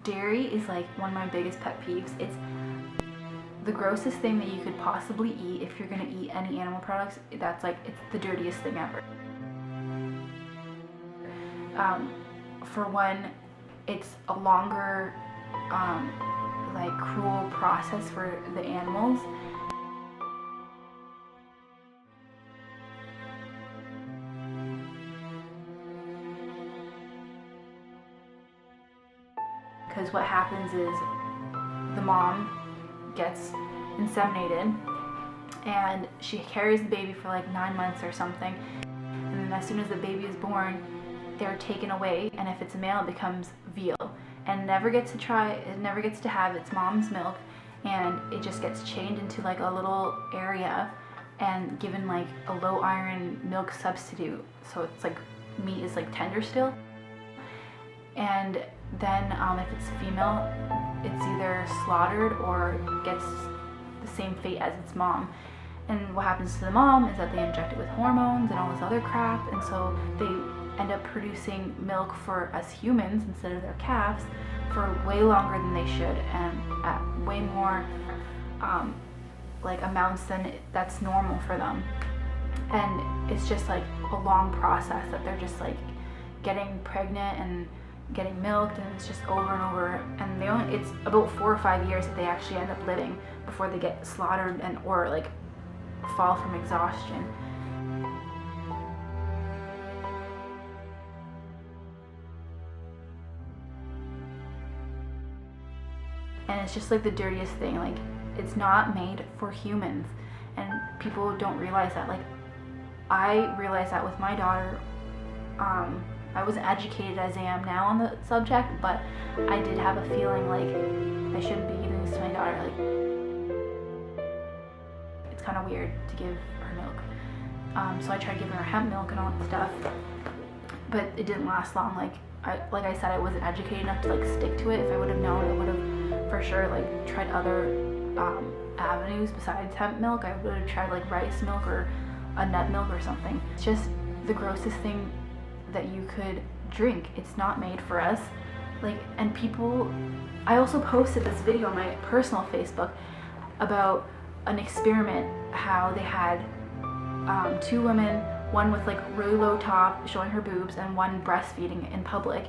Dairy is like one of my biggest pet peeves. It's the grossest thing that you could possibly eat. If you're gonna eat any animal products, that's like, it's the dirtiest thing ever. For one, it's a longer, like cruel process for the animals. Because what happens is the mom gets inseminated and she carries the baby for like 9 months or something, and then as soon as the baby is born, they're taken away, and if it's a male, it becomes veal and never gets to have its mom's milk, and it just gets chained into like a little area and given like a low iron milk substitute, so it's like meat is like tender still. And then if it's female, it's either slaughtered or gets the same fate as its mom. And what happens to the mom is that they inject it with hormones and all this other crap, and so they end up producing milk for us humans instead of their calves for way longer than they should, and at way more like amounts than that's normal for them. And it's just like a long process that they're just like getting pregnant and getting milked, and it's just over and over, and it's about 4 or 5 years that they actually end up living before they get slaughtered and or like fall from exhaustion. And it's just like the dirtiest thing. Like, it's not made for humans, and people don't realize that. Like, I realized that with my daughter. I wasn't educated as I am now on the subject, but I did have a feeling like I shouldn't be giving this to my daughter. Like, it's kind of weird to give her milk. So I tried giving her hemp milk and all that stuff, but it didn't last long. Like I said, I wasn't educated enough to like stick to it. If I would have known, I would have for sure like tried other avenues besides hemp milk. I would have tried like rice milk or a nut milk or something. It's just the grossest thing that you could drink. It's not made for us. Like, and people, I also posted this video on my personal Facebook about an experiment, how they had 2 women, one with like really low top showing her boobs and one breastfeeding in public,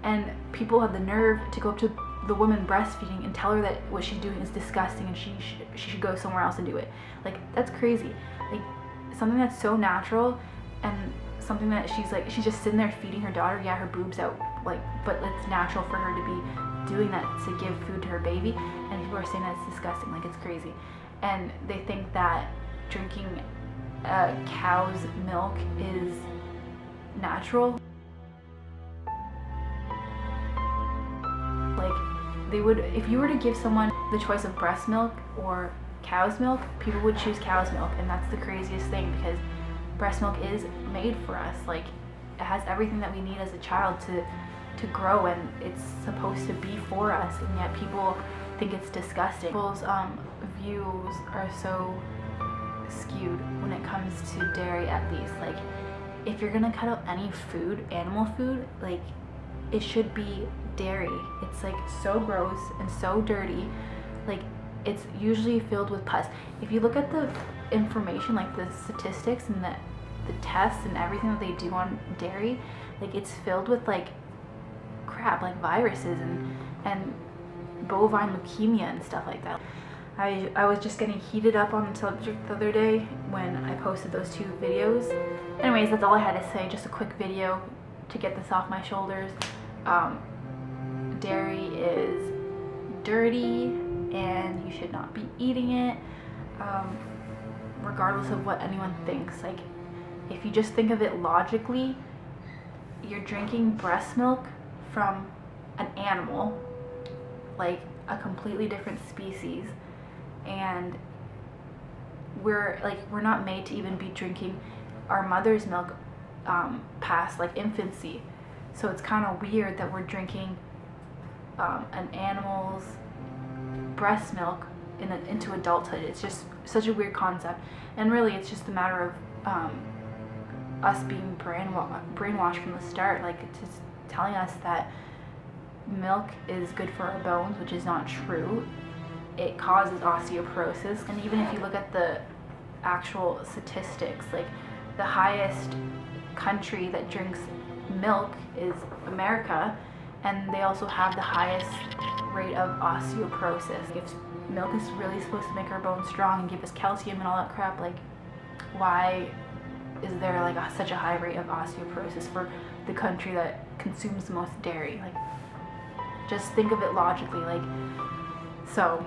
and people had the nerve to go up to the woman breastfeeding and tell her that what she's doing is disgusting and she should go somewhere else and do it. Like, that's crazy. Like, something that's so natural, and something that she's just sitting there feeding her daughter, yeah, her boobs out, like, but it's natural for her to be doing that to give food to her baby, and people are saying that it's disgusting. Like, it's crazy. And they think that drinking a cow's milk is natural. Like, they would, if you were to give someone the choice of breast milk or cow's milk, people would choose cow's milk, and that's the craziest thing, because breast milk is made for us. Like, it has everything that we need as a child to grow, and it's supposed to be for us, and yet people think it's disgusting. People's views are so skewed when it comes to dairy, at least. Like, if you're gonna cut out any food, animal food, like, it should be dairy. It's like so gross and so dirty. Like, it's usually filled with pus. If you look at the information, like the statistics and the tests and everything that they do on dairy, like, it's filled with like crap, like viruses and bovine leukemia and stuff like that. I was just getting heated up on the subject the other day when I posted those 2 videos. Anyways, that's all I had to say. Just a quick video to get this off my shoulders. Dairy is dirty and you should not be eating it, regardless of what anyone thinks. Like, if you just think of it logically, you're drinking breast milk from an animal, like a completely different species, and we're not made to even be drinking our mother's milk past like infancy. So it's kind of weird that we're drinking an animal's breast milk into adulthood. It's just such a weird concept, and really it's just a matter of us being brainwashed from the start. Like, it's just telling us that milk is good for our bones, which is not true. It causes osteoporosis. And even if you look at the actual statistics, like the highest country that drinks milk is America, and they also have the highest rate of osteoporosis. If milk is really supposed to make our bones strong and give us calcium and all that crap, like why is there like such a high rate of osteoporosis for the country that consumes the most dairy? Like, just think of it logically. Like, so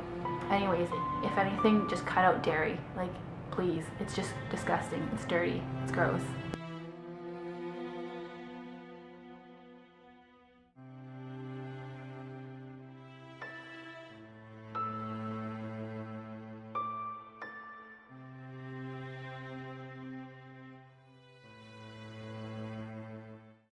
anyways, if anything, just cut out dairy, like, please. It's just disgusting, it's dirty, it's gross.